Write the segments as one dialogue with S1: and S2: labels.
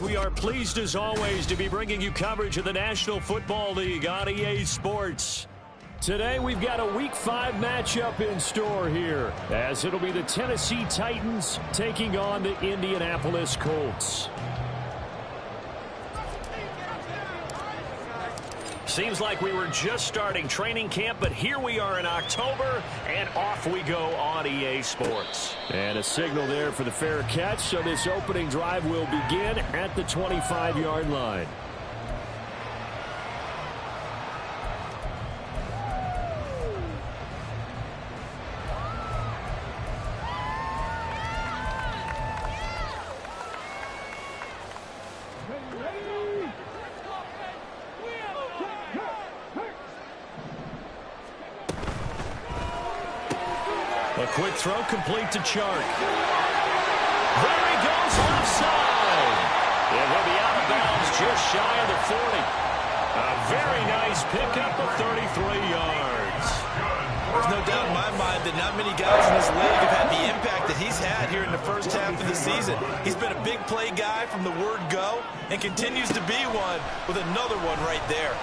S1: We are pleased as always to be bringing you coverage of the National Football League on EA Sports. Today we've got a Week 5 matchup in store here, as it'll be the Tennessee Titans taking on the Indianapolis Colts. Seems like we were just starting training camp, but here we are in October, and off we go on EA Sports. And a signal there for the fair catch, so this opening drive will begin at the 25-yard line.
S2: A quick throw complete to Chark. There he goes left side. And he'll be out of bounds just shy of the 40. A very nice pickup of 33 yards.
S3: There's no doubt in my mind that not many guys in this league have had the impact that he's had here in the first half of the season. He's been a big play guy from the word go and continues to be one with another one right there.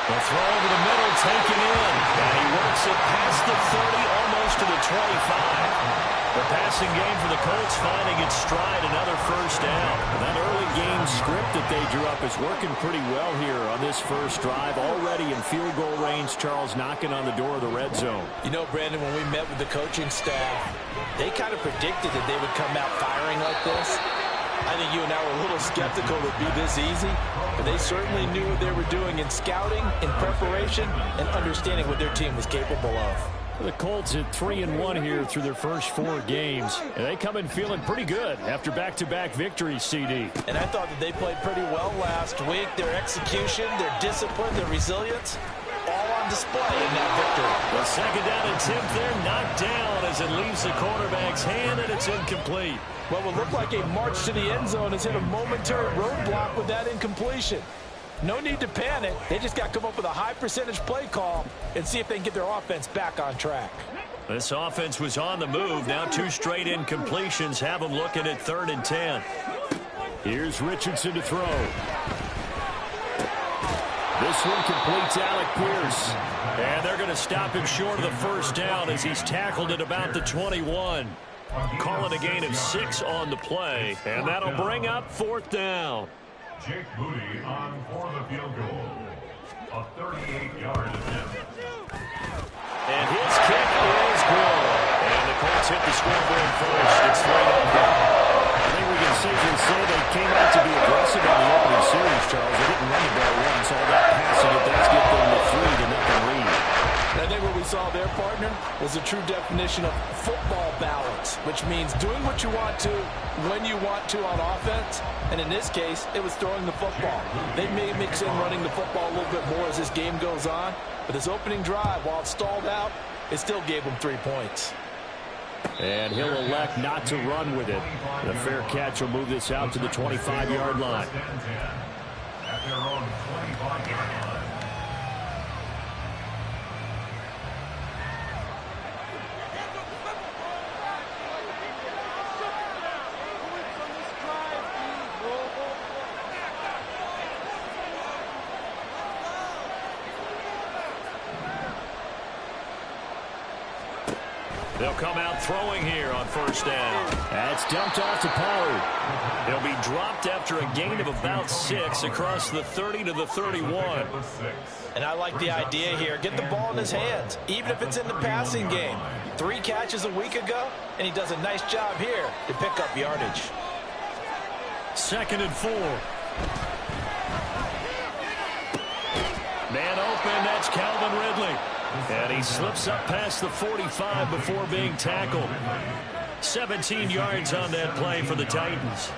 S2: The throw over the middle taken in. And he works it past the 30, almost to the 25. The passing game for the Colts finding its stride, another first down. And that early game script that they drew up is working pretty well here on this first drive. Already in field goal range, Charles knocking on the door of the red zone.
S3: You know, Brandon, when we met with the coaching staff, they kind of predicted that they would come out firing like this. I think you and I were a little skeptical it would be this easy, but they certainly knew what they were doing in scouting, in preparation, and understanding what their team was capable of.
S2: The Colts at 3-1 here through their first 4 games, and they come in feeling pretty good after back-to-back victories, CD.
S3: And I thought that they played pretty well last week. Their execution, their discipline, their resilience, all on display in that victory.
S2: The second down attempt there knocked down as it leaves the quarterback's hand, and it's incomplete.
S3: What will look like a march to the end zone has hit a momentary roadblock with that incompletion. No need to panic. They just got to come up with a high percentage play call and see if they can get their offense back on track.
S2: This offense was on the move. Now 2 straight incompletions have them looking at 3rd and 10. Here's Richardson to throw. This one completes Alec Pierce. And they're going to stop him short of the first down as he's tackled at about the 21. Calling a gain of 6 on the play. And that'll bring up 4th down.
S4: Jake Moody on for the field goal. A 38-yard attempt.
S2: And his kick is good. And the Colts hit the scoreboard first. It's 3-0.
S1: I think we can safely say they came out to be aggressive on the opening series, Charles. They didn't run the ball once. All that passing, it does get them the 3-0 lead.
S3: I think what we saw there, partner, was a true definition of football balance, which means doing what you want to when you want to on offense. And in this case, it was throwing the football. They may mix in running the football a little bit more as this game goes on. But this opening drive, while it stalled out, it still gave them 3 points.
S1: And he'll elect not to run with it. The fair catch will move this out to the 25-yard line.
S4: At their own 25-yard line.
S2: They'll come out throwing here on first down.
S1: That's dumped off to Pollard.
S2: He'll be dropped after a gain of about 6 across the 30 to the 31.
S3: And I like the idea here. Get the ball in his hands, even if it's in the passing game. 3 catches a week ago, and he does a nice job here to pick up yardage.
S2: 2nd and 4. Man open, that's Calvin Ridley. And he slips up past the 45 before being tackled. 17 yards on that play for the Titans.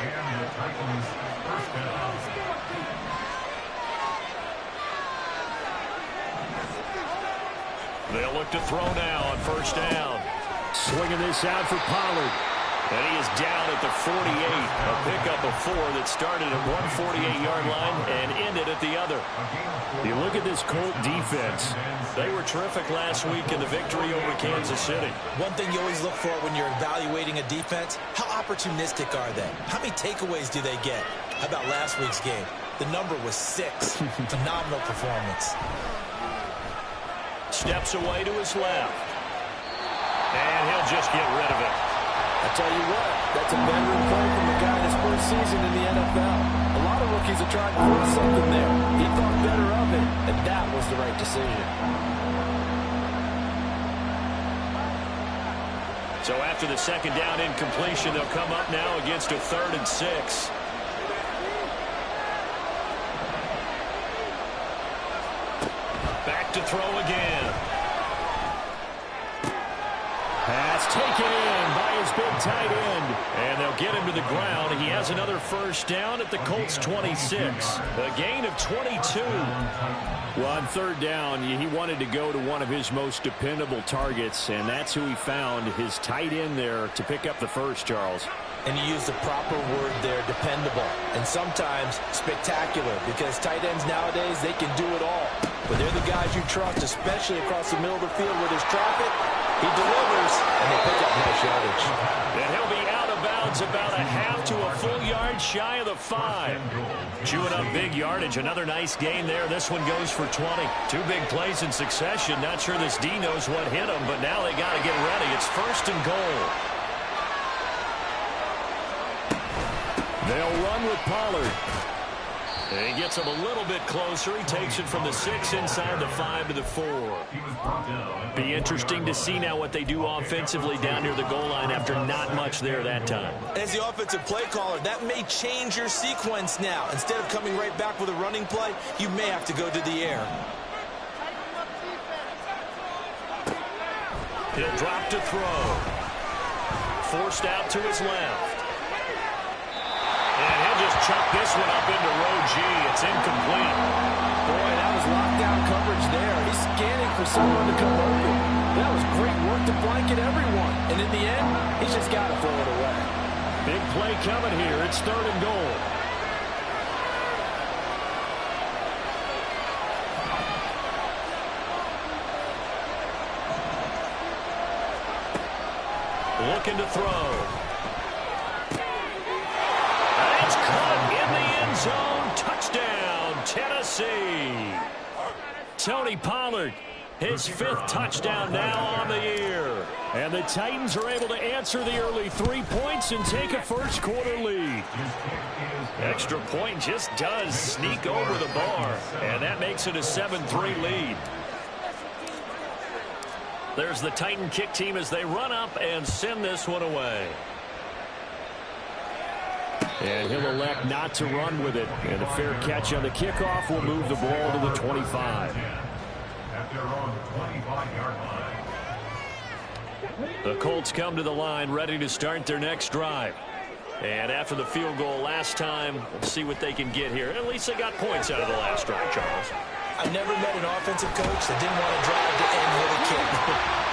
S4: And the Titans first down.
S2: They'll look to throw now on first down.
S1: Swinging this out for Pollard.
S2: And he is down at the 48. A pickup of 4 that started at 148-yard line and ended at
S1: at the other. You look at this Colt defense. They were terrific last week in the victory over Kansas City.
S3: One thing you always look for when you're evaluating a defense, how opportunistic are they? How many takeaways do they get? How about last week's game? The number was 6. Phenomenal performance.
S1: Steps away to his left. And he'll just get rid of it.
S3: I tell you what, that's a veteran play from the guy in his first season in the NFL. A lot of rookies are trying to force something there. He thought better of it, and that was the right decision.
S1: So after the second down incompletion, they'll come up now against a 3rd and 6. Back to throw again. Pass taken in by his big tight end. And they'll get him to the ground. He has another first down at the Colts 26. A gain of 22. Well, on 3rd down, he wanted to go to one of his most dependable targets, and that's who he found, his tight end there, to pick up the first, Charles.
S3: And you use the proper word there, dependable. And sometimes spectacular, because tight ends nowadays, they can do it all. But they're the guys you trust, especially across the middle of the field where there's traffic. He delivers, and they pick up nice yardage.
S1: And he'll be out of bounds about a half to a full yard shy of the 5. Chewing up big yardage. Another nice gain there. This one goes for 20. 2 big plays in succession. Not sure this D knows what hit him, but now they got to get ready. It's 1st and goal. They'll run with Pollard. And he gets him a little bit closer. He takes it from the 6 inside the 5 to the 4. Be interesting to see now what they do offensively down near the goal line after not much there that time.
S3: As the offensive play caller, that may change your sequence now. Instead of coming right back with a running play, you may have to go to the air.
S1: He'll drop to throw. Forced out to his left. And he'll just chuck this one up into row G. It's incomplete.
S3: Boy, that was lockdown coverage there. He's scanning for someone to come open. That was great work to blanket everyone. And in the end, he's just got to throw it away.
S1: Big play coming here. It's 3rd and goal. Looking to throw. It's caught in the end zone. Touchdown, Tennessee. Tony Pollard, his 5th touchdown now on the year. And the Titans are able to answer the early 3 points and take a first quarter lead. Extra point just does sneak over the bar, and that makes it a 7-3 lead. There's the Titan kick team as they run up and send this one away. And he'll elect not to run with it. And a fair catch on the kickoff will move the ball to the 25. The Colts come to the line ready to start their next drive. And after the field goal last time, we'll see what they can get here. At least they got points out of the last drive, Charles.
S3: I've never met an offensive coach that didn't want to drive to end with a kick.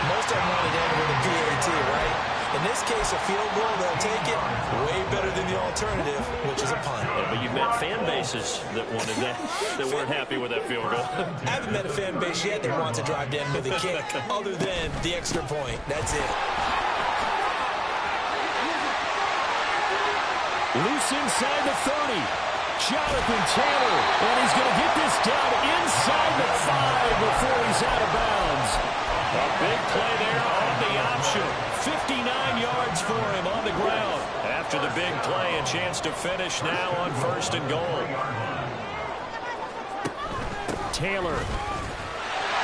S3: Most of them want to end with a PAT, right? In this case, a field goal, they'll take it. Way better than the alternative, which is a punt.
S1: Yeah, but you've met fan bases that wanted that weren't happy with that field goal.
S3: I haven't met a fan base yet that wants to drive to end with a kick, other than the extra point. That's it.
S1: Loose inside the 30. Jonathan Taylor, and he's going to get this down inside the 5 before he's out of bounds. A big play there on the option. 59 yards for him on the ground. After the big play, a chance to finish now on 1st and goal. Taylor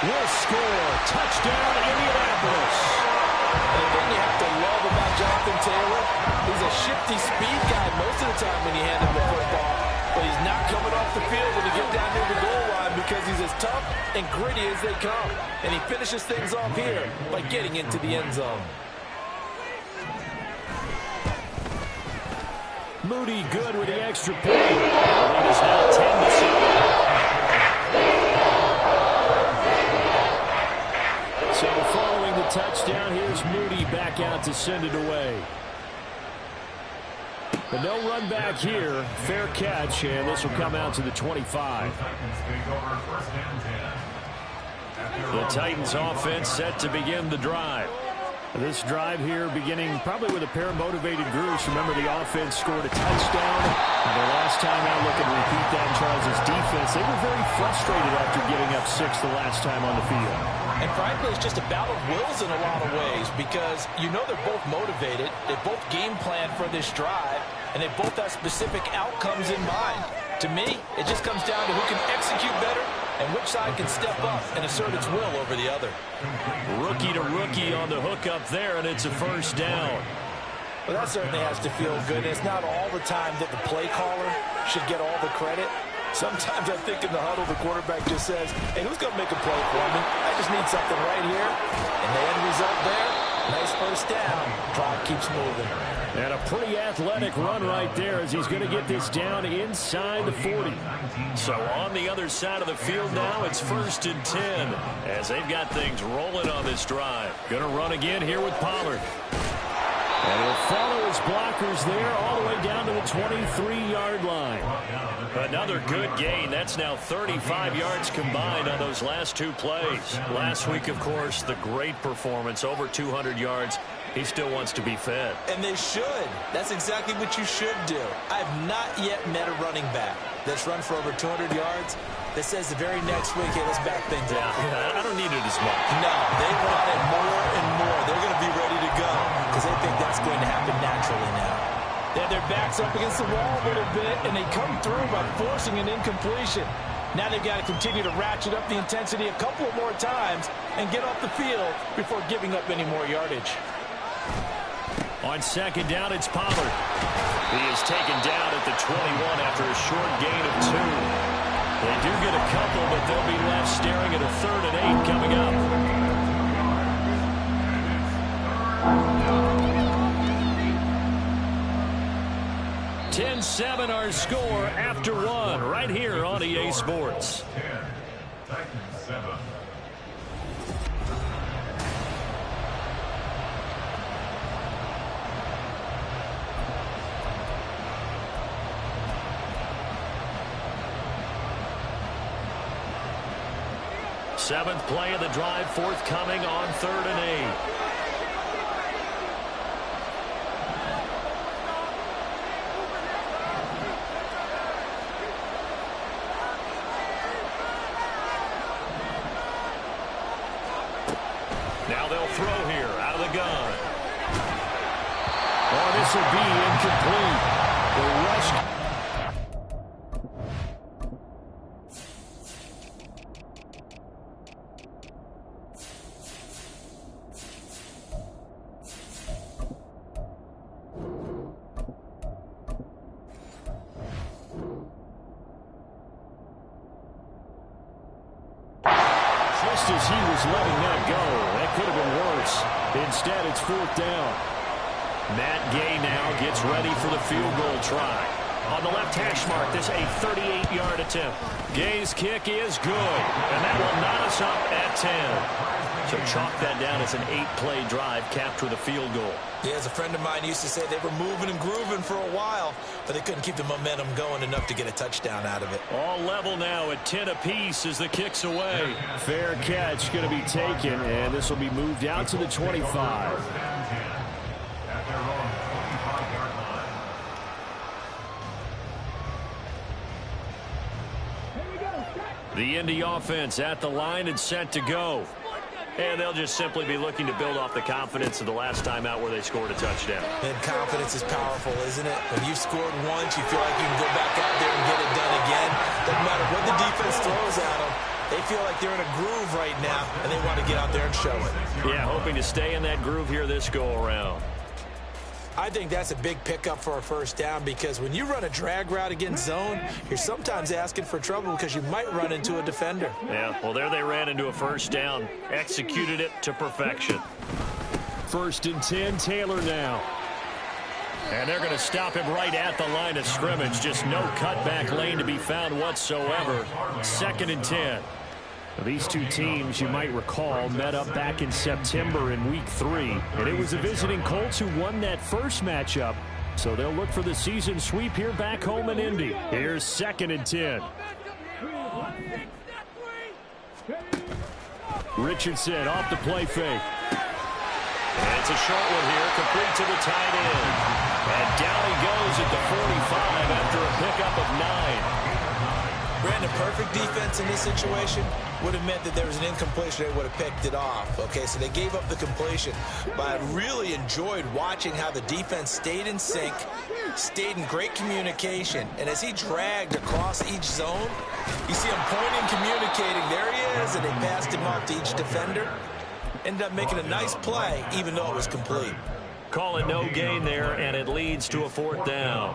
S1: will score. Touchdown, Indianapolis.
S3: The thing you have to love about Jonathan Taylor, he's a shifty speed guy most of the time when you hand him the football. But he's not coming off the field when you get down near the goal line because he's as tough and gritty as they come. And he finishes things off here by getting into the end zone.
S1: Moody good with the extra point. It is now 10-7. So following the touchdown, here's Moody back out to send it away. But no run back here. Fair catch, and this will come out to the 25. The Titans offense set to begin the drive. This drive here beginning probably with a pair of motivated groups. Remember, the offense scored a touchdown. The last time out, looking to repeat that in Charles' defense. They were very frustrated after giving up 6 the last time on the field.
S3: And frankly, it's just a battle of wills in a lot of ways because you know they're both motivated. They both game plan for this drive, and they both have specific outcomes in mind. To me, it just comes down to who can execute better and which side can step up and assert its will over the other.
S1: Rookie to rookie on the hook up there, and it's a first down.
S3: Well, that certainly has to feel good. It's not all the time that the play caller should get all the credit. Sometimes I think in the huddle, the quarterback just says, hey, who's going to make a play for me? I just need something right here. And the end result there, nice first down. Clock keeps moving.
S1: And a pretty athletic run right there as he's going to get this down inside the 40. So on the other side of the field now, it's 1st and 10 as they've got things rolling on this drive. Going to run again here with Pollard. And he'll follow his blockers there all the way down to the 23-yard line. Another good gain. That's now 35 yards combined on those last 2 plays. Last week, of course, the great performance, over 200 yards. He still wants to be fed.
S3: And they should. That's exactly what you should do. I have not yet met a running back that's run for over 200 yards that says the very next week, hey, let's back things up.
S1: Yeah, I don't need it as much.
S3: No, they want it more and more. They're going to be ready to go because they think that's going to happen naturally now. They have their backs up against the wall a little bit, and they come through by forcing an incompletion. Now they've got to continue to ratchet up the intensity a couple of more times and get off the field before giving up any more yardage.
S1: On 2nd down, it's Pollard. He is taken down at the 21 after a short gain of 2. They do get a couple, but they'll be left staring at a 3rd and 8 coming up. 10-7 our score after 1 right here on EA Sports.
S4: 10, Titans 7.
S1: Seventh play of the drive forthcoming on 3rd and 8. Now they'll throw here out of the gun. Oh, this will be incomplete. The rush. Just as he was letting that go, that could have been worse. Instead, it's 4th down. Matt Gay now gets ready for the field goal try. On the left hash mark, this a 38-yard attempt. Gay's kick is good, and that will knot us up at 10. So chalk that down as an 8-play drive capped with a field goal.
S3: Yeah, as a friend of mine used to say, they were moving and grooving for a while, but they couldn't keep the momentum going enough to get a touchdown out of it.
S1: All level now at 10 apiece as the kick's away. Fair catch going to be taken, and this will be moved out to the 25. The Indy offense at the line and set to go. And they'll just simply be looking to build off the confidence of the last time out where they scored a touchdown.
S3: And confidence is powerful, isn't it? When you've scored once, you feel like you can go back out there and get it done again. Doesn't matter what the defense throws at them. They feel like they're in a groove right now, and they want to get out there and show it.
S1: Yeah, hoping to stay in that groove here this go-around.
S3: I think that's a big pickup for a first down because when you run a drag route against zone, you're sometimes asking for trouble because you might run into a defender.
S1: Yeah, well, there they ran into a first down. Executed it to perfection. 1st and 10, Taylor now. And they're going to stop him right at the line of scrimmage. Just no cutback lane to be found whatsoever. 2nd and 10. These two teams, you might recall, met up back in September in Week 3. And it was the visiting Colts who won that first matchup. So they'll look for the season sweep here back home in Indy. Here's 2nd and 10. Richardson off the play fake.
S2: And it's a short one here, complete to the tight end. And down he goes at the 45 after a pickup of 9.
S5: Brandon, perfect defense in this situation would have meant that there was an incompletion. They would have picked it off. Okay, so they gave up the completion. But I really enjoyed watching how the defense stayed in sync, stayed in great communication. And as he dragged across each zone, you see him pointing, communicating. There he is, and they passed him off to each defender. Ended up making a nice play, even though it was complete.
S2: Call it no gain there, and it leads to a 4th down.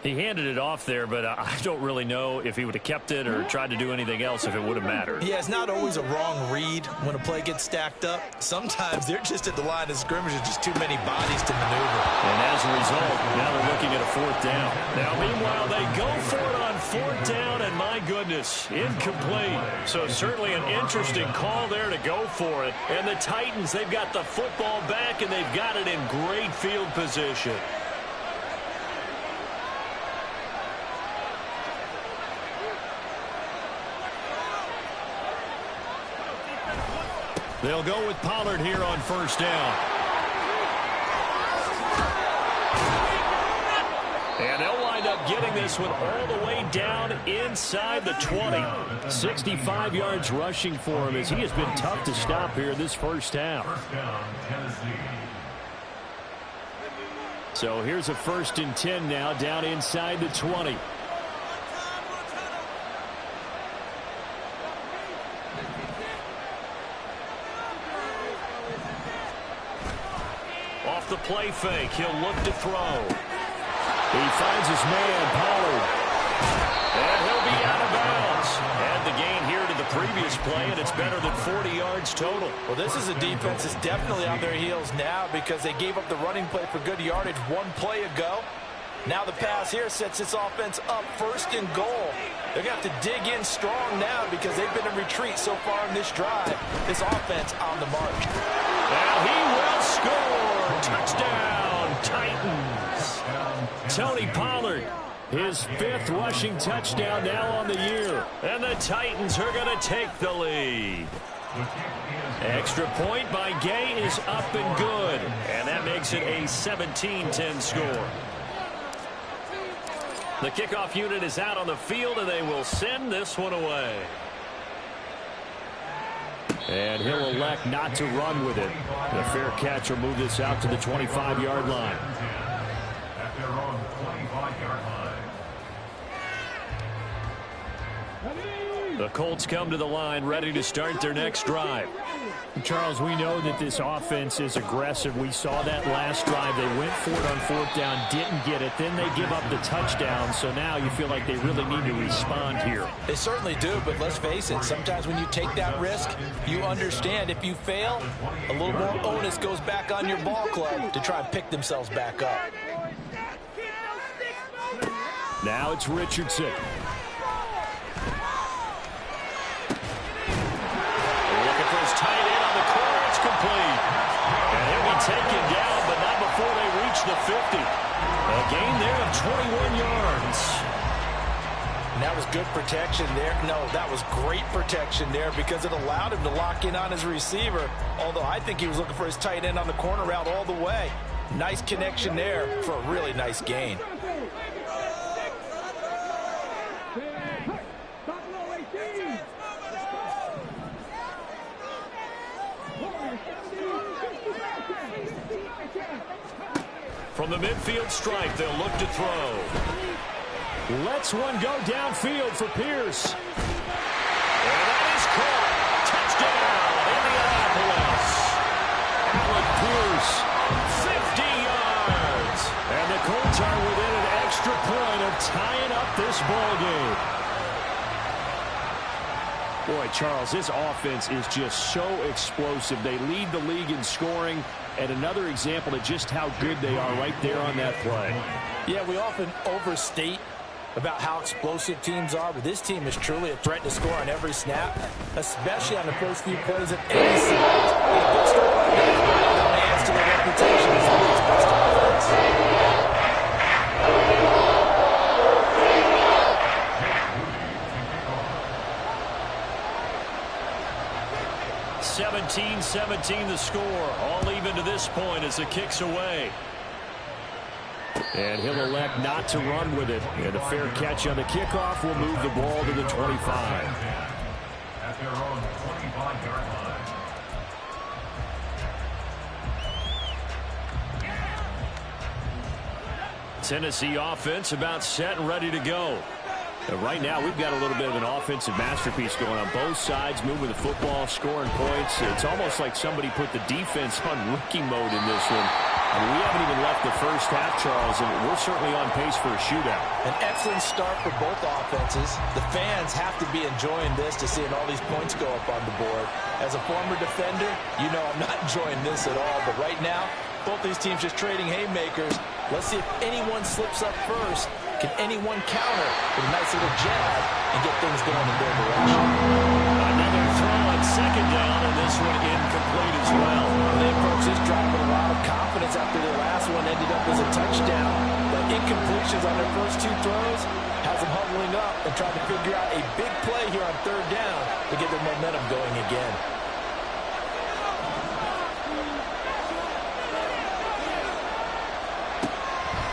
S1: He handed it off there, but I don't really know if he would have kept it or tried to do anything else if it would have mattered.
S5: Yeah, it's not always a wrong read when a play gets stacked up. Sometimes they're just at the line of scrimmage with just too many bodies to maneuver.
S1: And as a result, now they're looking at a 4th down. Now, meanwhile, they go for it on 4th down, and my goodness, incomplete. So certainly an interesting call there to go for it. And the Titans, they've got the football back, and they've got it in great field position. They'll go with Pollard here on 1st down. And they'll wind up getting this one all the way down inside the 20. 65 yards rushing for him as he has been tough to stop here this first half. So here's a 1st and 10 now down inside the 20. Off the play fake, he'll look to throw. He finds his man, Pollard. And he'll be out of bounds. And the gain here to the previous play, and it's better than 40 yards total.
S3: Well, this is a defense that's definitely on their heels now because they gave up the running play for good yardage one play ago. Now the pass here sets this offense up 1st and goal. They're going to have to dig in strong now because they've been in retreat so far in this drive. This offense on the march.
S1: Now he will score. Touchdown, Titans. Tony Pollard, his 5th rushing touchdown now on the year. And the Titans are going to take the lead. Extra point by Gay is up and good. And that makes it a 17-10 score. The kickoff unit is out on the field, and they will send this one away. And he'll elect not to run with it. The fair catch will move this out to the 25-yard line.
S4: At their own 25-yard line.
S1: The Colts come to the line ready to start their next drive. Charles, we know that this offense is aggressive. We saw that last drive. They went for it on 4th down, didn't get it. Then they give up the touchdown. So now you feel like they really need to respond here.
S3: They certainly do, but let's face it. Sometimes when you take that risk, you understand if you fail, a little more onus goes back on your ball club to try and pick themselves back up.
S1: Now it's Richardson. Tight end on the corner, it's complete. And he'll be taken down, but not before they reach the 50. A gain there of 21 yards.
S3: And that was good protection there. No, that was great protection there because it allowed him to lock in on his receiver. Although I think he was looking for his tight end on the corner route all the way. Nice connection there for a really nice gain.
S1: From the midfield stripe, they'll look to throw. Lets one go downfield for Pierce. And that is caught. Touchdown, Indianapolis. Alec Pierce, 50 yards. And the Colts are within an extra point of tying up this ball game. Boy, Charles, this offense is just so explosive. They lead the league in scoring, and another example of just how good they are right there on that play.
S3: Yeah, we often overstate about how explosive teams are, but this team is truly a threat to score on every snap, especially on the first few plays of any series. It adds to their reputation as the league's best offense.
S1: 17-17 the score. All even to this point as the kick's away. And he'll elect not to run with it. And a fair catch on the kickoff will move the ball to the 25.
S4: At their own 25-yard line.
S1: Tennessee offense about set and ready to go. Right now, we've got a little bit of an offensive masterpiece going on both sides, moving the football, scoring points. It's almost like somebody put the defense on rookie mode in this one. I mean, we haven't even left the first half, Charles, and we're certainly on pace for a shootout.
S3: An excellent start for both offenses. The fans have to be enjoying this to seeing all these points go up on the board. As a former defender, you know I'm not enjoying this at all. But right now, both these teams just trading haymakers. Let's see if anyone slips up first. Can anyone counter with a nice little jab and get things going in their direction?
S1: Another throw on second down, and this one incomplete as well.
S3: They approach this drive with a lot of confidence after their last one ended up as a touchdown. But incompletions on their first two throws has them huddling up and trying to figure out a big play here on third down to get their momentum going again.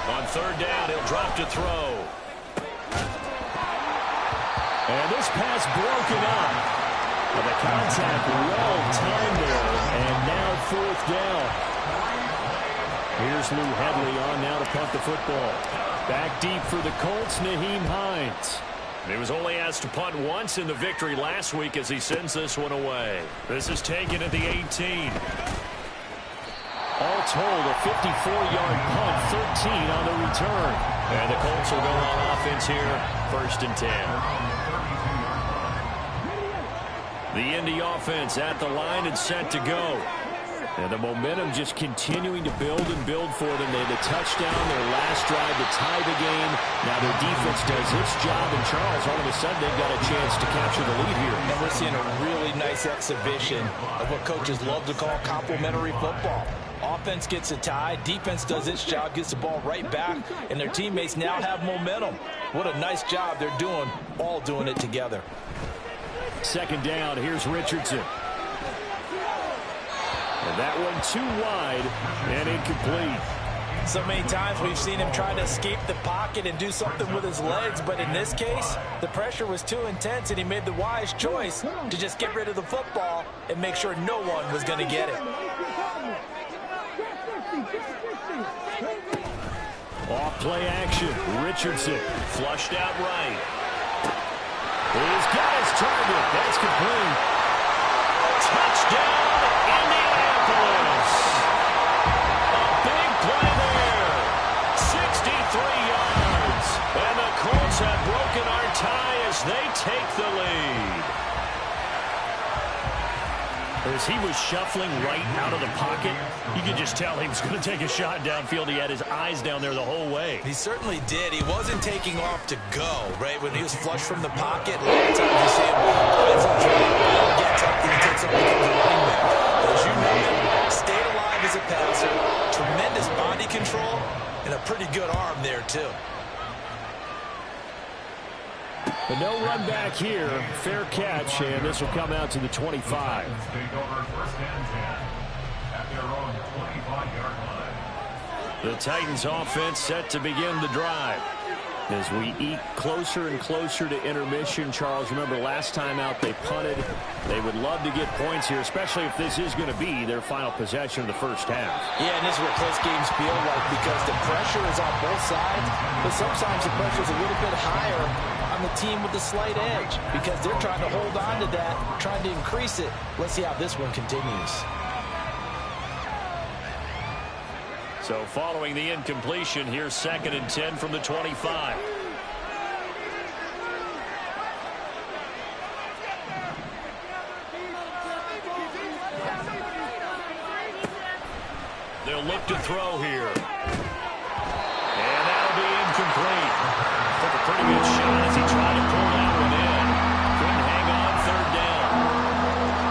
S1: On third down, he'll drop to throw. And this pass broken up. Well, the contact well timed there, and now fourth down. Here's Lou Hedley on now to punt the football. Back deep for the Colts, Nyheim Hines. He was only asked to punt once in the victory last week as he sends this one away. This is taken at the 18. All told, a 54-yard punt, 13 on the return. And the Colts will go on offense here, 1st and 10. The Indy offense at the line and set to go. And the momentum just continuing to build and build for them. They had a touchdown their last drive to tie the game. Now their defense does its job, and Charles, all of a sudden, they've got a chance to capture the lead here.
S3: And we're seeing a really nice exhibition of what coaches love to call complementary football. Offense gets a tie, defense does its job, gets the ball right back, and their teammates now have momentum. What a nice job they're doing, all doing it together.
S1: Second down, here's Richardson. And that one too wide and incomplete.
S3: So many times we've seen him try to escape the pocket and do something with his legs, but in this case, the pressure was too intense and he made the wise choice to just get rid of the football and make sure no one was going to get it.
S1: Off play action. Richardson flushed out right. He's got his target. That's complete. Touchdown, Indianapolis. A big play there. 63 yards. And the Colts have broken our tie as they take the lead. As he was shuffling right out of the pocket, you could just tell he was going to take a shot downfield. He had his eyes down there the whole way.
S5: He certainly did. He wasn't taking off to go, right? When he was flushed from the pocket, a lot of times you see him gets up and he takes off and becomes a running back. But as you know, stayed alive as a passer, tremendous body control, and a pretty good arm there, too.
S1: But no run back here. Fair catch, and this will come out to the 25.
S4: Take over 1st and 10 at their own 25-yard line.
S1: The Titans offense set to begin the drive. As we eke closer and closer to intermission, Charles, remember last time out they punted. They would love to get points here, especially if this is going to be their final possession of the first half.
S3: Yeah, and this is what close games feel like because the pressure is on both sides, but sometimes the pressure is a little bit higher on the team with the slight edge because they're trying to hold on to that, trying to increase it. Let's see how this one continues.
S1: So following the incompletion, here's 2nd and 10 from the 25. They'll look to throw here. And that'll be incomplete. Took a pretty good shot as he tried to pull that one in. Couldn't hang on 3rd down.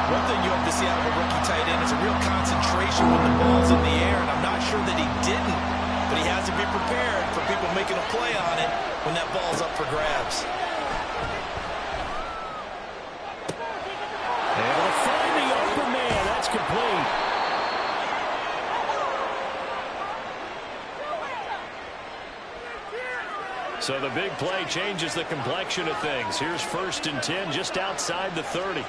S5: One thing you have to see out of a rookie tight end is a real concentration when the ball's in the air, and I'm not sure that he didn't, but he has to be prepared for people making a play on it when that ball's up for grabs.
S1: Able to find the open So the big play changes the complexion of things. Here's 1st and 10 just outside the 30. A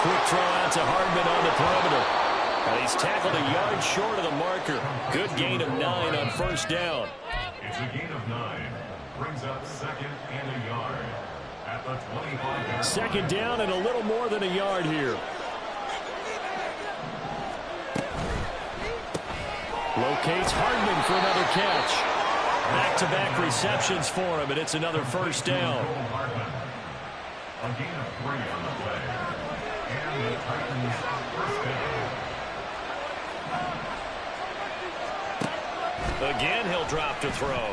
S1: quick throw out to Hardman on the perimeter. And he's tackled a yard short of the marker. Good gain of 9 on 1st down.
S4: It's a gain of 9. Brings up 2nd and a yard at the 25-yard
S1: 2nd down and a little more than a yard here. Locates Hardman for another catch. Back-to-back receptions for him, and it's another 1st down.
S4: A gain of 3 on the play. And the Titans 1st down.
S1: Again, he'll drop to throw.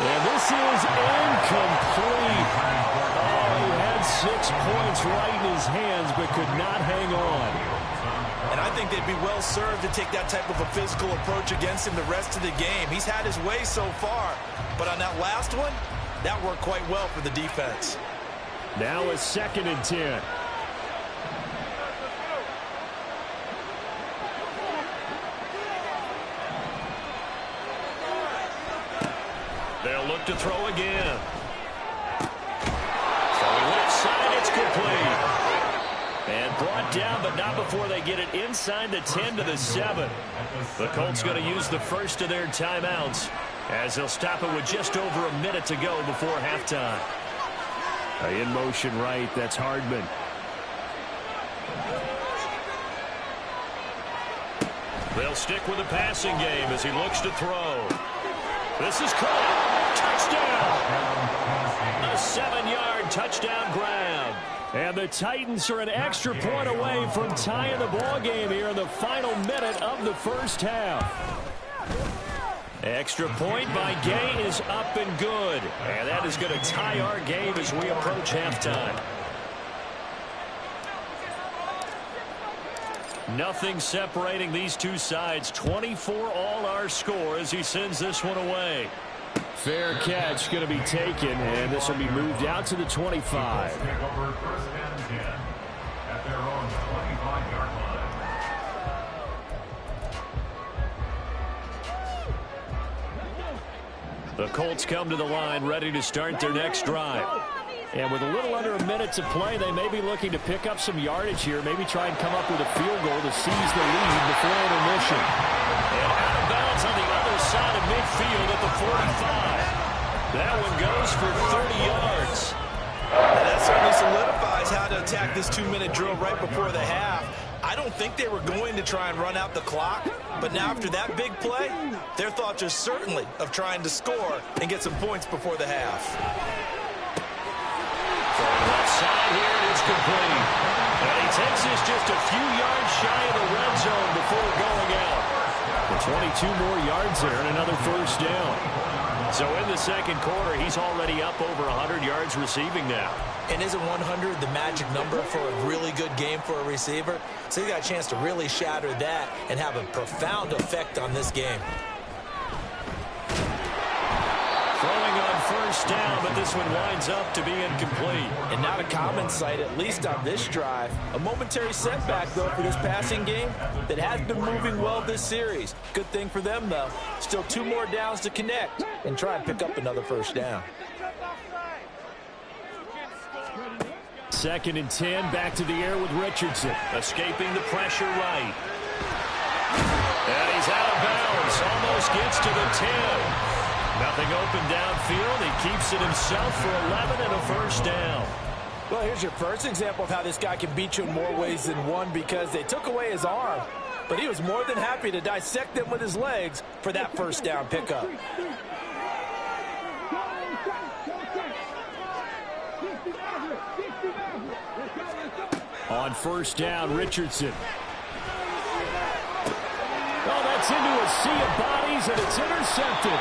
S1: And this is incomplete. Oh, he had 6 points right in his hands, but could not hang on.
S5: And I think they'd be well served to take that type of a physical approach against him the rest of the game. He's had his way so far, but on that last one, that worked quite well for the defense.
S1: Now a 2nd and 10. They'll look to throw again. Throwing left side, it's complete. And brought down, but not before they get it inside the 10 to the 7. The Colts going to use the first of their timeouts as they'll stop it with just over a minute to go before halftime. In motion right, that's Hardman. They'll stick with the passing game as he looks to throw. This is caught. Touchdown. A 7-yard touchdown grab. And the Titans are an extra point away from tying the ball game here in the final minute of the 1st half. Extra point by Gay is up and good. And that is going to tie our game as we approach halftime. Nothing separating these two sides. 24 all our score as he sends this one away. Fair catch going to be taken, and this will be moved out to the 25.
S4: Take over 1st and 10 at their own 25-yard line.
S1: The Colts come to the line ready to start their next drive. And with a little under a minute to play, they may be looking to pick up some yardage here, maybe try and come up with a field goal to seize the lead before intermission. And out of bounds on the other side of midfield at the 45. That one goes for 30 yards.
S5: And that certainly solidifies how to attack this 2-minute drill right before the half. I don't think they were going to try and run out the clock, but now after that big play, their thoughts are certainly of trying to score and get some points before the half.
S1: Left side here, and it's complete. And he takes this just a few yards shy of the red zone before going out. For 22 more yards there and another 1st down. So in the 2nd quarter, he's already up over 100 yards receiving now.
S5: And isn't 100 the magic number for a really good game for a receiver? So he got a chance to really shatter that and have a profound effect on this game.
S1: Throwing on 1st down, but this one winds up to be incomplete.
S3: And not a common sight, at least on this drive. A momentary setback, though, for this passing game that has been moving well this series. Good thing for them, though. Still 2 more downs to connect and try and pick up another 1st down.
S1: 2nd and 10, back to the air with Richardson. Escaping the pressure right. And he's out of bounds. Almost gets to the 10. Nothing open downfield. He keeps it himself for 11 and a 1st down.
S3: Well, here's your first example of how this guy can beat you in more ways than one, because they took away his arm, but he was more than happy to dissect them with his legs for that 1st down pickup.
S1: On 1st down, Richardson. Oh, that's into a sea of bodies, and it's intercepted.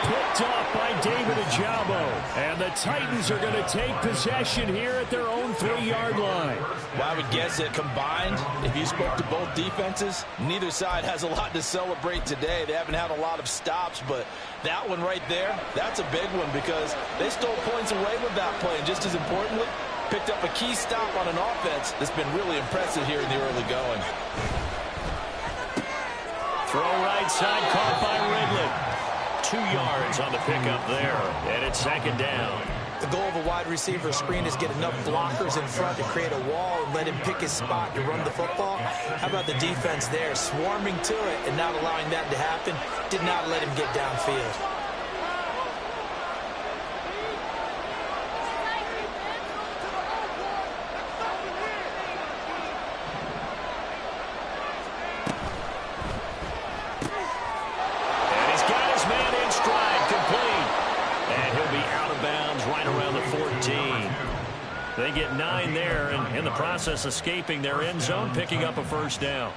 S1: Picked off by David Ojabo. And the Titans are going to take possession here at their own 3-yard line.
S3: Well, I would guess that combined, if you spoke to both defenses, neither side has a lot to celebrate today. They haven't had a lot of stops, but that one right there, that's a big one, because they stole points away with that play. And just as importantly, picked up a key stop on an offense that's been really impressive here in the early going.
S1: Throw right side, caught by Ridley. 2 yards on the pickup there, and it's second down.
S5: The goal of a wide receiver screen is get enough blockers in front to create a wall and let him pick his spot to run the football. How about the defense there, swarming to it and not allowing that to happen? Did not let him get downfield.
S1: They get 9 there, and in the process escaping their end zone, picking up a first down.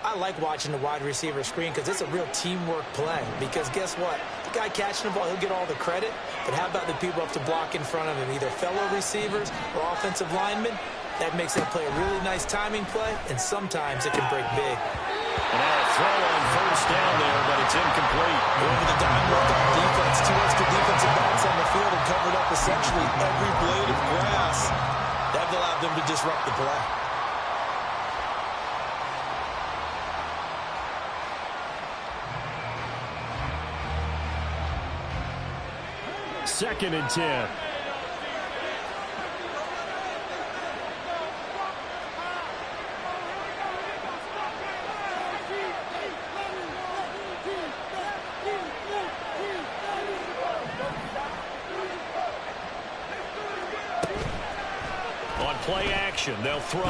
S5: I like watching the wide receiver screen because it's a real teamwork play. Because guess what? The guy catching the ball, he'll get all the credit. But how about the people up to block in front of him, either fellow receivers or offensive linemen? That makes that play a really nice timing play, and sometimes it can break big.
S1: And now a throw on first down there, but it's incomplete.
S5: Over the dime work on defense. 2 extra defensive backs on the field and covered up essentially every blade of grass. That allowed them to disrupt the play.
S1: Second and 10. On play action, they'll throw.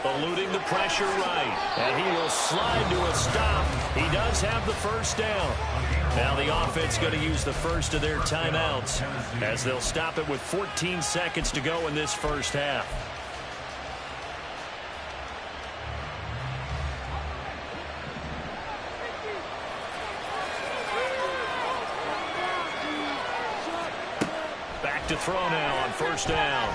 S1: Eluding the pressure right. And he will slide to a stop. He does have the first down. Now the offense going to use the first of their timeouts as they'll stop it with 14 seconds to go in this first half. Back to throw now on first down.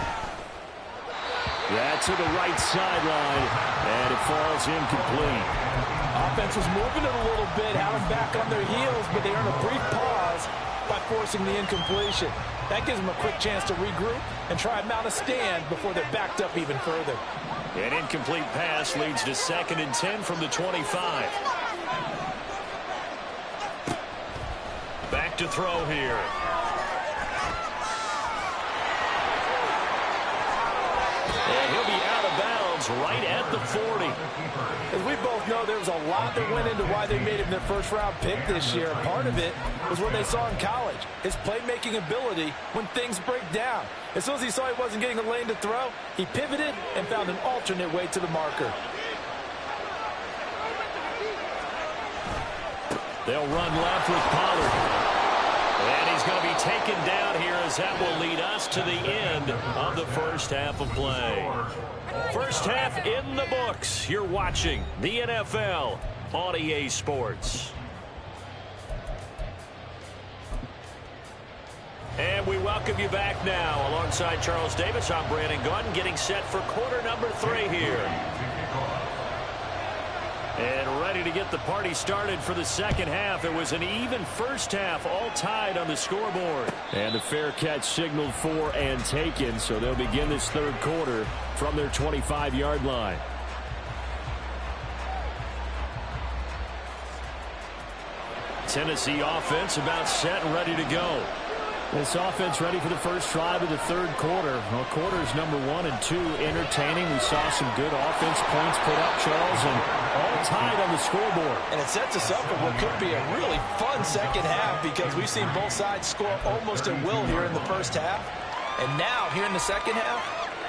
S1: That's to the right sideline, and it falls incomplete.
S3: Offense was moving it a little bit, had them back on their heels, but they earned a brief pause by forcing the incompletion. That gives them a quick chance to regroup and try and mount a stand before they're backed up even further.
S1: An incomplete pass leads to second and 10 from the 25. Back to throw here. And he'll be out of bounds right at the 40.
S3: As we both know, there was a lot that went into why they made him their first-round pick this year. Part of it was what they saw in college, his playmaking ability when things break down. As soon as he saw he wasn't getting a lane to throw, he pivoted and found an alternate way to the marker.
S1: They'll run left with Pollard. And he's going to be taken down here as that will lead us to the end of the first half of play. First half in the books. You're watching the NFL on EA Sports. And we welcome you back now. Alongside Charles Davis, I'm Brandon Gunn, getting set for quarter number 3 here. And ready to get the party started for the second half. It was an even first half, all tied on the scoreboard. And the fair catch signaled for and taken, so they'll begin this third quarter from their 25-yard line. Tennessee offense about set and ready to go. This offense ready for the first drive of the third quarter. Well, quarters number 1 and 2 entertaining. We saw some good offense points put up, Charles, and all tied on the scoreboard.
S5: And it sets us up for what could be a really fun second half because we've seen both sides score almost at will here in the first half. And now, here in the second half,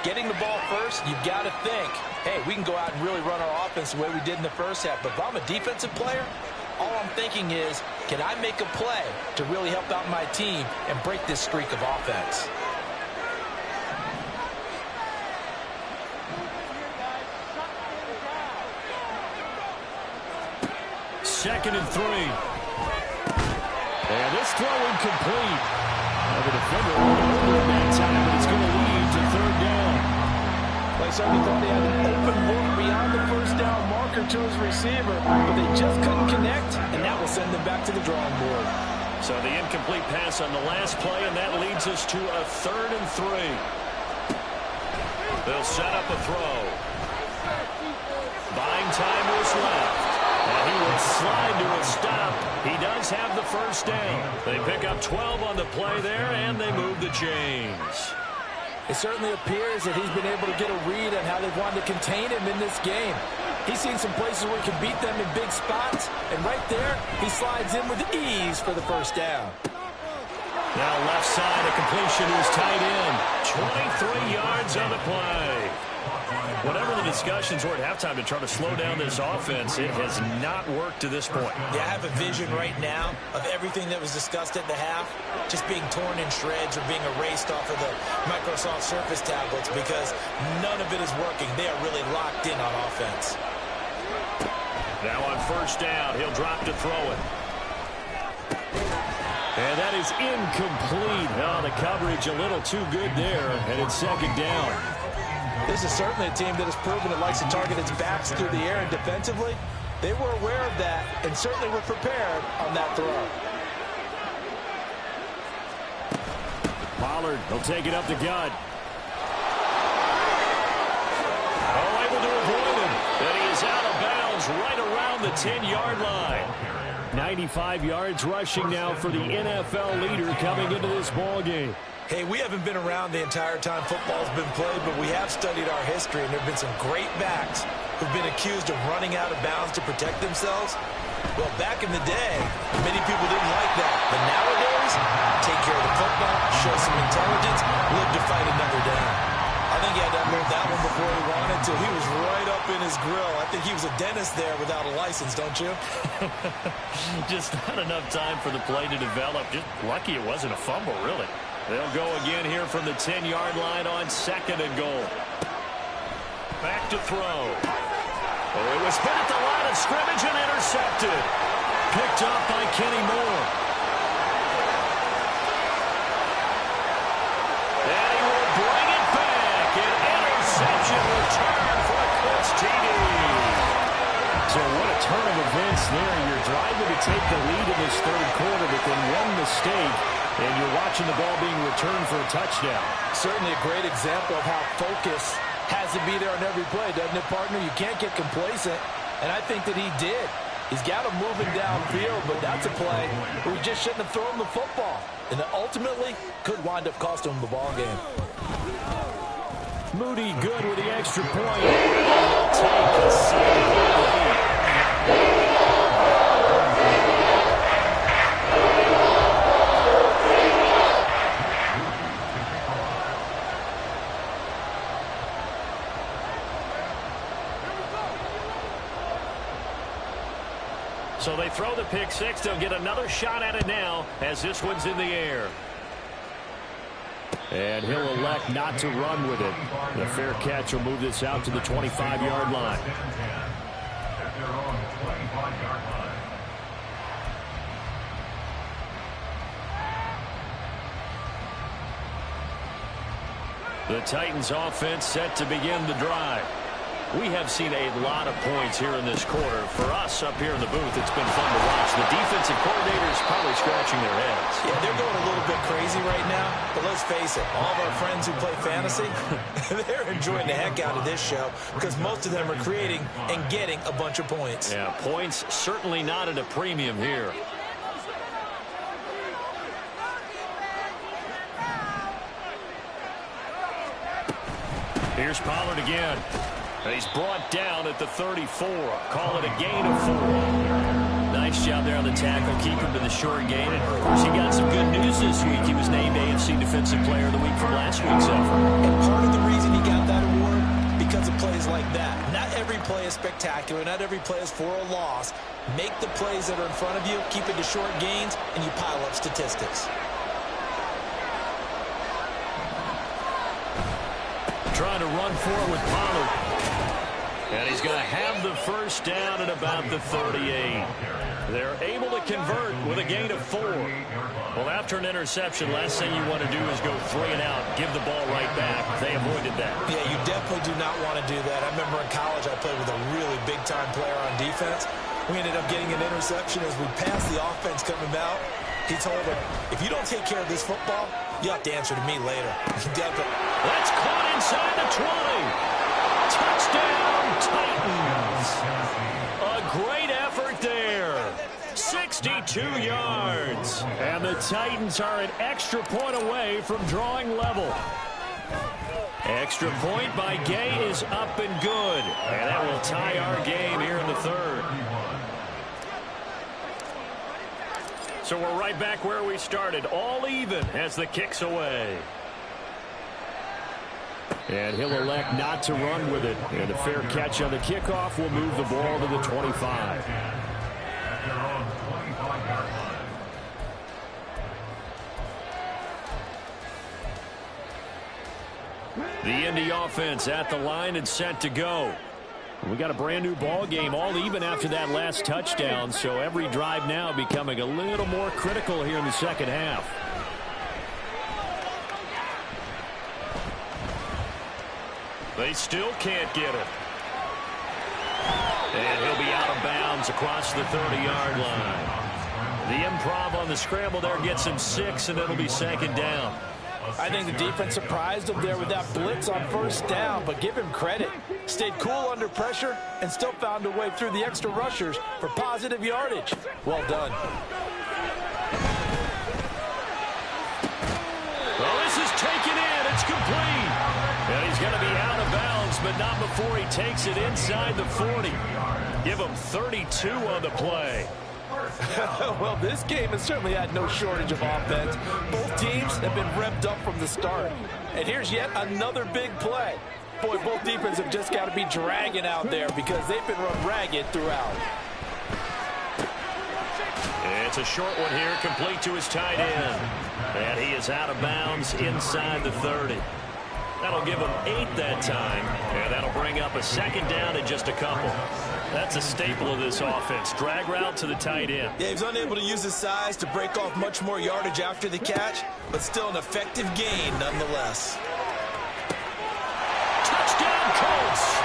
S5: getting the ball first, you've got to think, hey, we can go out and really run our offense the way we did in the first half. But if I'm a defensive player, all I'm thinking is, can I make a play to really help out my team and break this streak of offense?
S1: Second and 3. And this throw incomplete. The defender went over in that time, but it's going to lead to third down.
S3: They certainly thought he had an open look beyond the first down marker to his receiver, but they just couldn't connect, and that will send them back to the drawing board.
S1: So the incomplete pass on the last play, and that leads us to a third and 3. They'll set up a throw. Buying time was left. And he will slide to a stop. He does have the first down. They pick up 12 on the play there, and they move the chains.
S3: It certainly appears that he's been able to get a read on how they've wanted to contain him in this game. He's seen some places where he can beat them in big spots, and right there, he slides in with ease for the first down.
S1: Now left side, a completion to his tight end. 23 yards on the play. Whatever the discussions were at halftime to try to slow down this offense, it has not worked to this point.
S5: Yeah, I have a vision right now of everything that was discussed at the half just being torn in shreds or being erased off of the Microsoft Surface tablets because none of it is working. They are really locked in on offense.
S1: Now on first down, he'll drop to throw it. And that is incomplete. Oh, the coverage a little too good there, and it's second down.
S3: This is certainly a team that has proven it likes to target its backs through the air, and defensively, they were aware of that and certainly were prepared on that throw.
S1: Pollard, he'll take it up the gut. Oh, able to avoid him. And he is out of bounds right around the 10-yard line. 95 yards rushing now for the NFL leader coming into this ball game.
S5: Hey, we haven't been around the entire time football's been played, but we have studied our history, and there have been some great backs who've been accused of running out of bounds to protect themselves. Well, back in the day, many people didn't like that. But nowadays, take care of the football, show some intelligence, live to fight another down. I think he had to unload that one before he wanted to. He was right up in his grill. I think he was a dentist there without a license, don't you?
S1: Just not enough time for the play to develop. Just lucky it wasn't a fumble, really. They'll go again here from the 10-yard line on second and goal. Back to throw. Oh, it was hit at the line of scrimmage and intercepted. Picked up by Kenny Moore. And he will bring it back. An interception return for a Colts TD. So what a turn of events there. You're driving to take the lead in this third quarter, but then one mistake, and you're watching the ball being returned for a touchdown.
S3: Certainly a great example of how focus has to be there on every play, doesn't it, partner? You can't get complacent, and I think that he did. He's got him moving downfield, but that's a play where he just shouldn't have thrown the football. And ultimately, could wind up costing him the ball game.
S1: Moody good with the extra point. He'll take a 7-point lead. So they throw the pick six. They'll get another shot at it now as this one's in the air. And he'll elect not to run with it. The fair catch will move this out to the 25-yard line. The Titans offense set to begin the drive. We have seen a lot of points here in this quarter. For us up here in the booth, it's been fun to watch. The defensive coordinators probably scratching their heads.
S5: Yeah, they're going a little bit crazy right now. But let's face it, all of our friends who play fantasy, they're enjoying the heck out of this show because most of them are creating and getting a bunch of points.
S1: Yeah, points certainly not at a premium here. Here's Pollard again. And he's brought down at the 34. Call it a gain of 4. Nice job there on the tackle. Keep him to the short gain. And, of course, he got some good news this week. He was named AFC Defensive Player of the Week from last week's effort.
S5: And part of the reason he got that award, because of plays like that. Not every play is spectacular. Not every play is for a loss. Make the plays that are in front of you, keep it to short gains, and you pile up statistics.
S1: Trying to run forward with Pollard. And he's going to have the first down at about the 38. They're able to convert with a gain of 4. Well, after an interception, last thing you want to do is go 3 and out, give the ball right back. They avoided that.
S5: Yeah, you definitely do not want to do that. I remember in college I played with a really big-time player on defense. We ended up getting an interception as we passed the offense coming out. He told him, if you don't take care of this football, you have to answer to me later.
S1: That's caught inside the 20. Touchdown, Titans. A great effort 62 yards. And the Titans are an extra point away from drawing level. Extra point by Gay is up and good. And that will tie our game here in the third. So we're right back where we started. All even as the kick's away. And he'll elect not to run with it. And a fair catch on the kickoff will move the ball to the 25. The Indy offense at the line and set to go. We got a brand new ball game, all even after that last touchdown. So every drive now becoming a little more critical here in the second half. They still can't get him. And he'll be out of bounds across the 30-yard line. The improv on the scramble there gets him 6, and it'll be second down.
S3: I think the defense surprised him there with that blitz on first down, but give him credit. Stayed cool under pressure and still found a way through the extra rushers for positive yardage. Well done.
S1: Well, this is taken in. It's complete. And he's going to be out of bounds, but not before he takes it inside the 40. Give him 32 on the play.
S3: Well, this game has certainly had no shortage of offense. Both teams have been revved up from the start. And here's yet another big play. Boy, both defenses have just got to be dragging out there because they've been run ragged throughout.
S1: It's a short one here, complete to his tight end. And he is out of bounds inside the 30. That'll give him 8 that time, and that'll bring up a second down in just a couple. That's a staple of this offense. Drag route to the tight end.
S5: Yeah, he was unable to use his size to break off much more yardage after the catch, but still an effective gain nonetheless.
S1: Touchdown, Colts!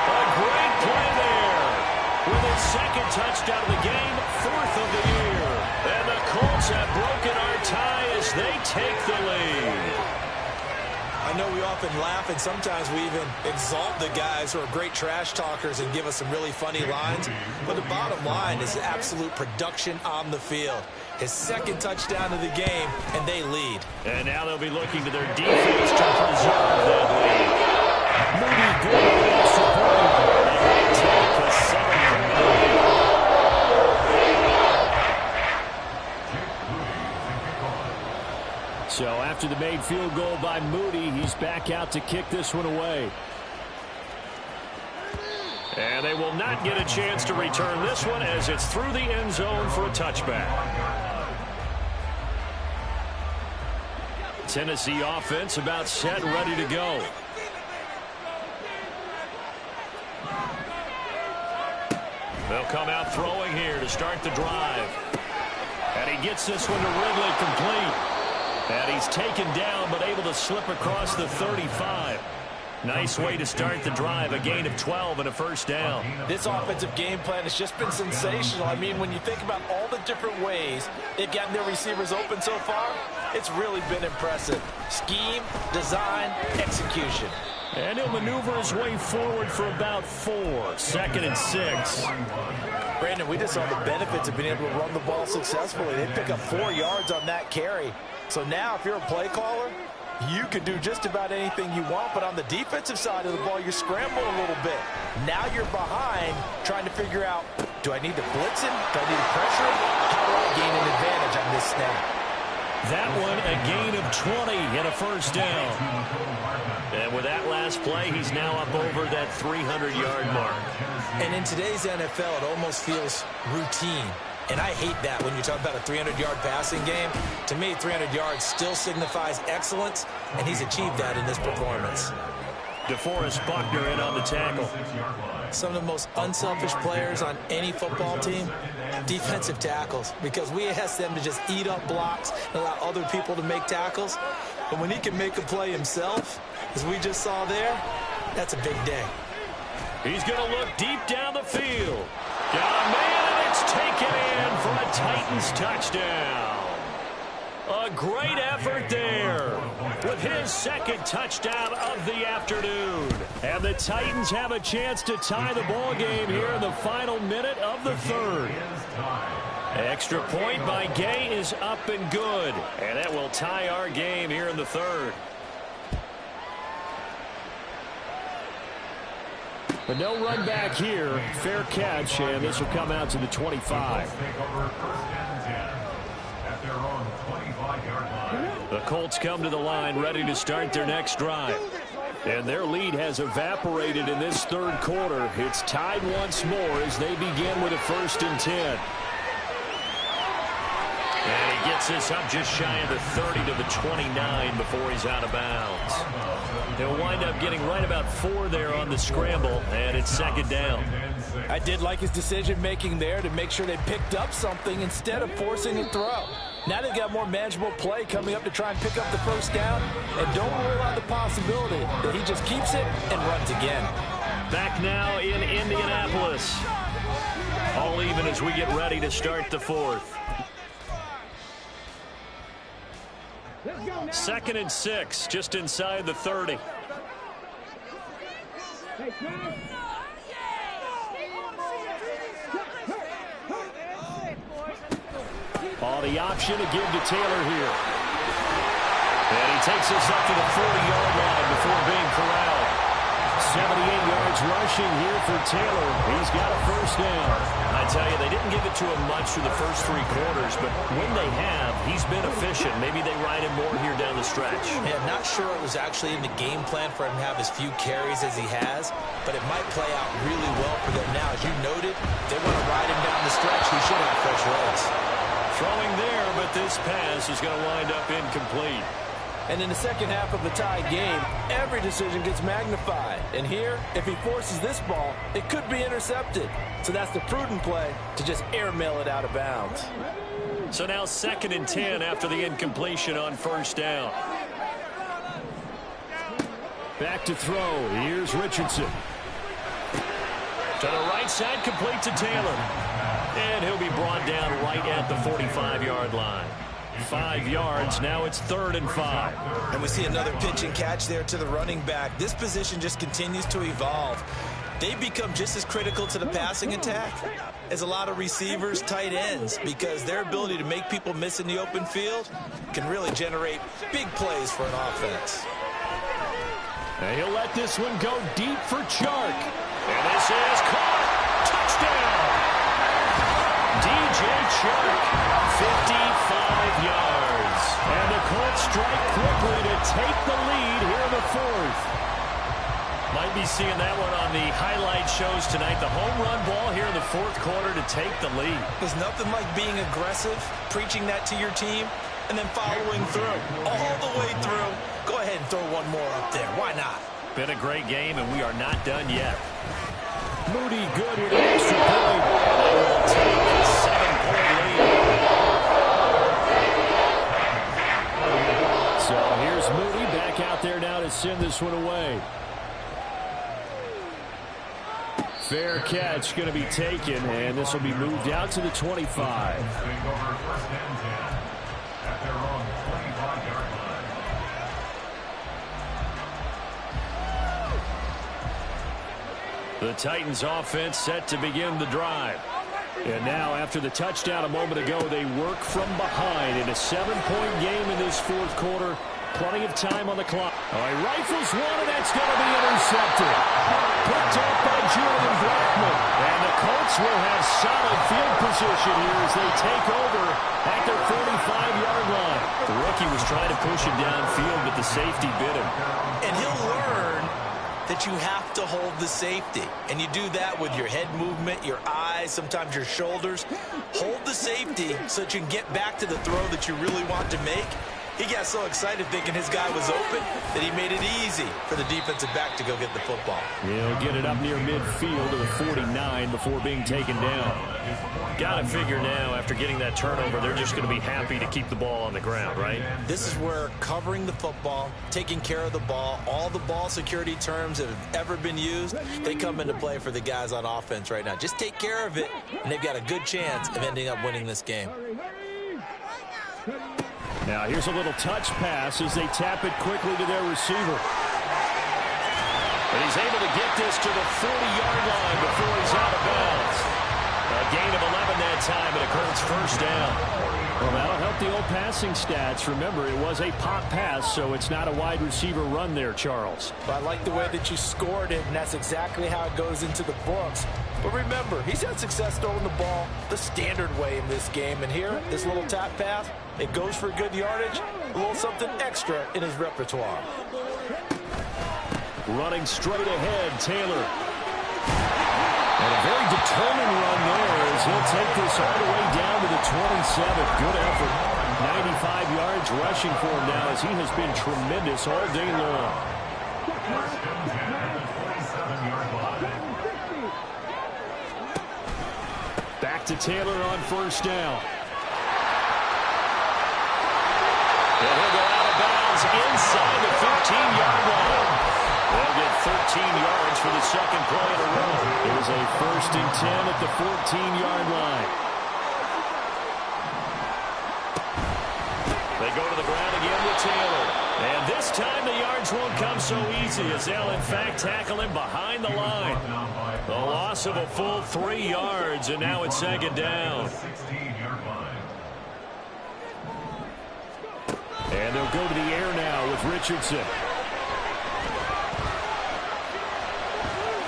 S1: A great play there. With his second touchdown of the game, 4th of the year. And the Colts have broken our tie as they take the lead.
S5: I know we often laugh and sometimes we even exalt the guys who are great trash talkers and give us some really funny lines. But the bottom line is absolute production on the field. His second touchdown of the game, and they lead.
S1: And now they'll be looking to their defense to preserve that lead. Moody good with the extra point. And they take a 7-point lead. So after the made field goal by Moody, he's back out to kick this one away. And they will not get a chance to return this one as it's through the end zone for a touchback. Tennessee offense about set, ready to go. They'll come out throwing here to start the drive. And he gets this one to Ridley complete. And he's taken down but able to slip across the 35. Nice way to start the drive. A gain of 12 and a first down.
S3: This offensive game plan has just been sensational. I mean, when you think about all the different ways they've gotten their receivers open so far, it's really been impressive. Scheme, design, execution.
S1: And he'll maneuver his way forward for about 4. 2nd and 6.
S3: Brandon, we just saw the benefits of being able to run the ball successfully. They pick up 4 yards on that carry. So now if you're a play caller, you can do just about anything you want, but on the defensive side of the ball, you're scrambling a little bit. Now you're behind trying to figure out, do I need to blitz him? Do I need to pressure him? How do I gain an advantage on this snap?
S1: That one, a gain of 20 and a first down. And with that last play, he's now up over that 300-yard mark.
S5: And in today's NFL, it almost feels routine. And I hate that when you talk about a 300-yard passing game. To me, 300 yards still signifies excellence, and he's achieved that in this performance.
S1: DeForest Buckner in on the tackle.
S5: Some of the most unselfish players on any football team, defensive tackles, because we ask them to just eat up blocks and allow other people to make tackles. But when he can make a play himself, as we just saw there, that's a big day.
S1: He's going to look deep down the field. Got a man, and it's taken in for a Titans touchdown. A great effort there with his second touchdown of the afternoon. And the Titans have a chance to tie the ball game here in the final minute of the third. Extra point by Gay is up and good. And that will tie our game here in the third. But no run back here. Fair catch, and this will come out to the 25. The Colts come to the line ready to start their next drive. And their lead has evaporated in this third quarter. It's tied once more as they begin with a 1st and 10. And he gets this up just shy of the 30 to the 29 before he's out of bounds. He'll wind up getting right about 4 there on the scramble, and it's 2nd down.
S3: I did like his decision-making there to make sure they picked up something instead of forcing a throw. Now they've got more manageable play coming up to try and pick up the 1st down, and don't rule out the possibility that he just keeps it and runs again.
S1: Back now in Indianapolis. All even as we get ready to start the 4th. 2nd and 6, just inside the 30. Oh, the option to give to Taylor here. And he takes us up to the 40-yard line before being corralled. 78 yards rushing here for Taylor. He's got a 1st down. I tell you, they didn't give it to him much through the first 3 quarters, but when they have, he's been efficient. Maybe they ride him more here down the stretch.
S5: Yeah, I'm not sure it was actually in the game plan for him to have as few carries as he has, but it might play out really well for them now. As you noted, they want to ride him down the stretch. He should have fresh legs.
S1: Throwing there, but this pass is going to wind up incomplete.
S3: And in the second half of the tie game, every decision gets magnified. And here, if he forces this ball, it could be intercepted. So that's the prudent play to just airmail it out of bounds.
S1: So now 2nd and 10 after the incompletion on 1st down. Back to throw. Here's Richardson. To the right side, complete to Taylor. And he'll be brought down right at the 45-yard line. 5 yards. Now it's 3rd and 5.
S5: And we see another pitch and catch there to the running back. This position just continues to evolve. They become just as critical to the passing attack as a lot of receivers, tight ends, because their ability to make people miss in the open field can really generate big plays for an offense.
S1: And he'll let this one go deep for Chark. And this is caught. Touchdown. DJ Chark, 55 yards. And the Colts strike quickly to take the lead here in the 4th. Might be seeing that one on the highlight shows tonight. The home run ball here in the 4th quarter to take the lead.
S5: There's nothing like being aggressive, preaching that to your team, and then following through. All the way through. Go ahead and throw one more up there. Why not?
S1: Been a great game, and we are not done yet. Moody good with an extra point. And they will take a 7-point lead. So here's Moody back out there now to send this one away. Fair catch going to be taken, and this will be moved out to the 25. The Titans offense set to begin the drive. And now, after the touchdown a moment ago, they work from behind in a 7-point game in this 4th quarter. Plenty of time on the clock. All right, rifles one, and that's going to be intercepted. Picked up by Julian Blackmon. And the Colts will have solid field position here as they take over at their 45-yard line. The rookie was trying to push him downfield, but the safety bit him.
S5: And he'll learn that you have to hold the safety. And you do that with your head movement, your eyes, sometimes your shoulders. Hold the safety so that you can get back to the throw that you really want to make. He got so excited thinking his guy was open that he made it easy for the defensive back to go get the football.
S1: He'll get it up near midfield to the 49 before being taken down. Got to figure now, after getting that turnover, they're just going to be happy to keep the ball on the ground, right?
S5: This is where covering the football, taking care of the ball, all the ball security terms that have ever been used, they come into play for the guys on offense right now. Just take care of it, and they've got a good chance of ending up winning this game.
S1: Now here's a little touch pass as they tap it quickly to their receiver. And he's able to get this to the 40-yard line before he's out of bounds. A gain of 11 that that time, and it Colts first down. Well, that'll help the old passing stats. Remember, it was a pop pass, so it's not a wide receiver run there, Charles.
S3: But I like the way that you scored it, and that's exactly how it goes into the books. But remember, he's had success throwing the ball the standard way in this game. And here, this little tap pass, it goes for good yardage, a little something extra in his repertoire.
S1: Running straight ahead, Taylor. And a very determined run there as he'll take this all the way down to the 27th. Good effort. 95 yards rushing for him now as he has been tremendous all day long. Back to Taylor on first down. And he'll go out of bounds inside the 15-yard line. They'll get 13 yards for the second play in a row. It was a 1st and 10 at the 14-yard line. They go to the ground again with Taylor. And this time the yards won't come so easy as they'll, in fact, tackle him behind the line. The loss of a full 3 yards, and now it's second down. And they'll go to the air now with Richardson.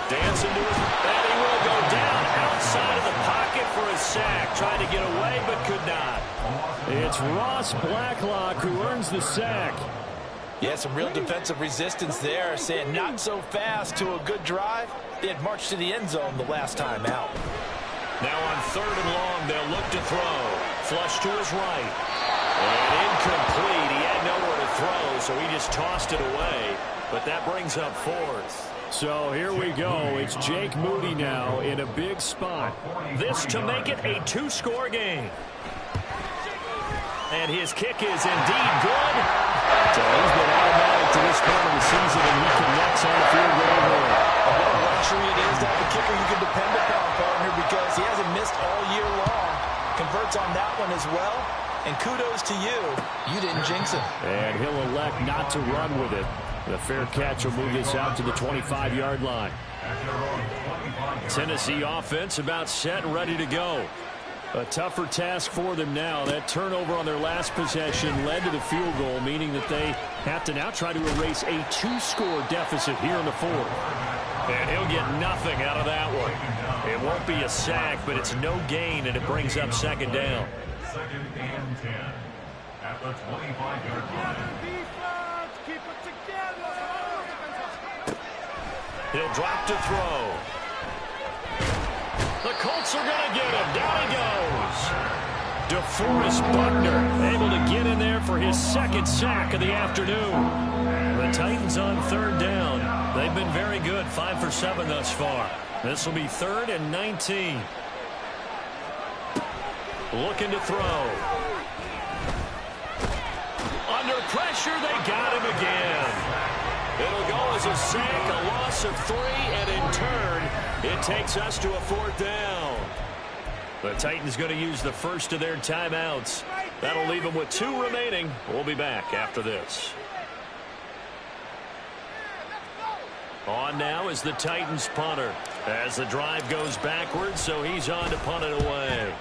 S1: Dancing to it, and he will go down outside of the pocket for a sack. Trying to get away, but could not. It's Ross Blacklock who earns the sack.
S3: Yeah, some real defensive resistance there, saying not so fast to a good drive. They had marched to the end zone the last time out.
S1: Now on 3rd and long, they'll look to throw. Flush to his right. And incomplete. He had nowhere to throw, so he just tossed it away. But that brings up 4th. So here we go. It's Jake Moody now in a big spot. This to make it a 2-score game. And his kick is indeed good. So he's been automatic to this point of the season, and he connects on the field goal here.
S3: What a luxury it is to have a kicker you can depend upon, partner, because he hasn't missed all year long. Converts on that one as well. And kudos to you. You didn't jinx him.
S1: And he'll elect not to run with it. The fair catch will move this out to the 25-yard line. Tennessee offense about set and ready to go. A tougher task for them now. That turnover on their last possession led to the field goal, meaning that they have to now try to erase a 2-score deficit here in the 4th. And he'll get nothing out of that one. It won't be a sack, but it's no gain, and it brings up second down.
S4: 2nd and 10 at the 25-yard line.
S1: He'll drop to throw. The Colts are going to get him. Down he goes. DeForest Buckner able to get in there for his 2nd sack of the afternoon. The Titans on 3rd down. They've been very good, 5 for 7 thus far. This will be 3rd and 19. Looking to throw. Under pressure, they got him again. It'll go as a sack, a loss of 3, and in turn, it takes us to a 4th down. The Titans going to use the first of their timeouts. That'll leave them with 2 remaining. We'll be back after this. On now is the Titans punter as the drive goes backwards, so he's on to punt it away.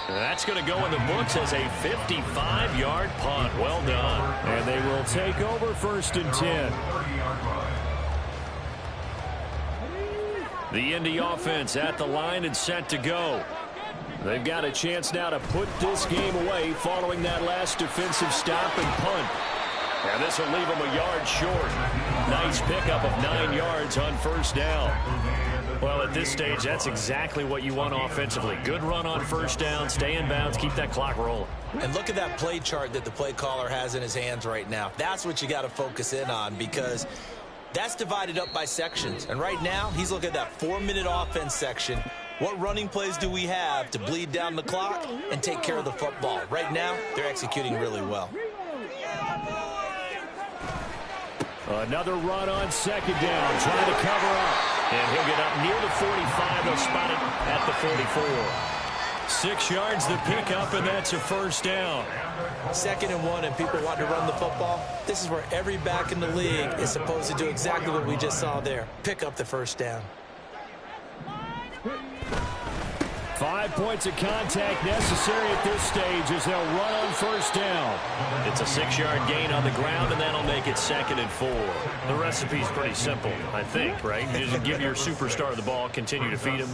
S1: That's going to go in the books as a 55-yard punt. Well done. And they will take over 1st and 10. The Indy offense at the line and set to go. They've got a chance now to put this game away following that last defensive stop and punt. And this will leave them a yard short. Nice pickup of 9 yards on 1st down. Well, at this stage, that's exactly what you want offensively. Good run on 1st down, stay in bounds, keep that clock rolling.
S5: And look at that play chart that the play caller has in his hands right now. That's what you got to focus in on, because that's divided up by sections. And right now, he's looking at that 4-minute offense section. What running plays do we have to bleed down the clock and take care of the football? Right now, they're executing really well.
S1: Another run on 2nd down, trying to cover up. And he'll get up near the 45. They'll spot it at the 44. 6 yards to pick up, and that's a first down.
S5: 2nd and 1, and people want to run the football. This is where every back in the league is supposed to do exactly what we just saw there. Pick up the first down.
S1: 5 points of contact necessary at this stage as they'll run on first down.
S2: It's a 6-yard gain on the ground, and that'll make it 2nd and 4. The recipe's pretty simple, I think, right? You just give your superstar the ball, continue to feed him.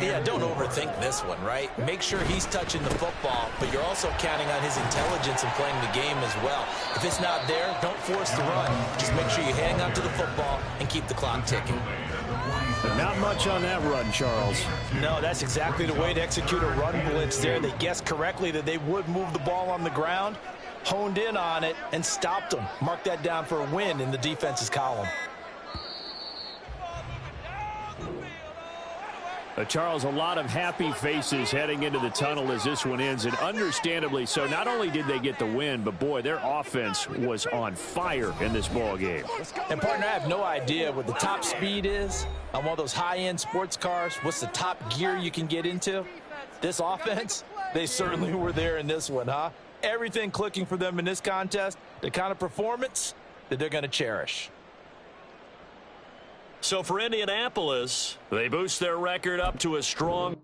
S5: Yeah, don't overthink this one, right? Make sure he's touching the football, but you're also counting on his intelligence in playing the game as well. If it's not there, don't force the run. Just make sure you hang on to the football and keep the clock ticking.
S1: But not much on that run, Charles.
S3: No, that's exactly the way to execute a run blitz there. They guessed correctly that they would move the ball on the ground, honed in on it, and stopped them. Mark that down for a win in the defense's column.
S1: Charles, a lot of happy faces heading into the tunnel as this one ends, and understandably so. Not only did they get the win, but boy, their offense was on fire in this ball game.
S3: And partner, I have no idea what the top speed is on one of those high-end sports cars. What's the top gear you can get into? This offense, they certainly were there in this one, huh? Everything clicking for them in this contest, the kind of performance that they're going to cherish.
S2: So for Indianapolis, they boost their record up to a strong